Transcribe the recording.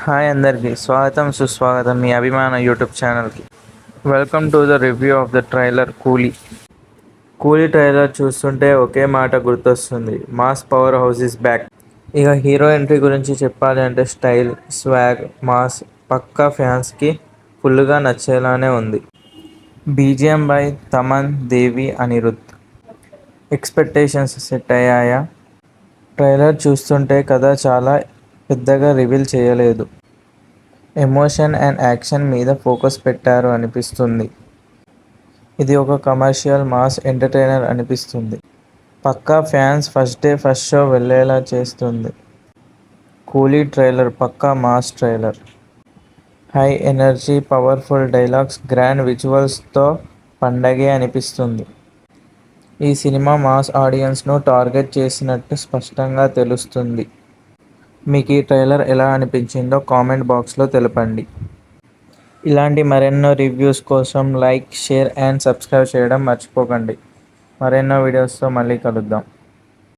Hi అందరికీ స్వాగతం సుస్వాగతం మీ అభిమాన యూట్యూబ్ ఛానల్కి. Welcome to the review of the trailer కూలీ. కూలీ ట్రైలర్ చూస్తుంటే ఒకే మాట గుర్తొస్తుంది, mass power house is back. ఇక హీరో ఎంట్రీ గురించి చెప్పాలి అంటే స్టైల్, స్వాగ్, మాస్ పక్కా ఫ్యాన్స్కి ఫుల్గా నచ్చేలానే ఉంది. BGM by Thaman, Devi, Anirudh. Expectations set అయ్యాయా? ట్రైలర్ చూస్తుంటే కథ చాలా పెద్దగా రివీల్ చేయలేదు. ఎమోషన్ అండ్ యాక్షన్ మీద ఫోకస్ పెట్టారు అనిపిస్తుంది. ఇది ఒక కమర్షియల్ మాస్ ఎంటర్టైనర్ అనిపిస్తుంది. పక్కా fans first day first show వెళ్ళేలా చేస్తుంది. కూలీ ట్రైలర్ పక్కా mass trailer. High energy, powerful dialogues, grand విజువల్స్తో పండగే అనిపిస్తుంది. ఈ సినిమా మాస్ ఆడియన్స్ను టార్గెట్ చేసినట్టు స్పష్టంగా తెలుస్తుంది. మీకు ఈ ట్రైలర్ ఎలా అనిపించిందో కామెంట్ బాక్స్లో తెలపండి. ఇలాంటి మరెన్నో రివ్యూస్ కోసం లైక్, షేర్ అండ్ సబ్స్క్రైబ్ చేయడం మర్చిపోకండి. మరెన్నో వీడియోస్తో మళ్ళీ కలుద్దాం.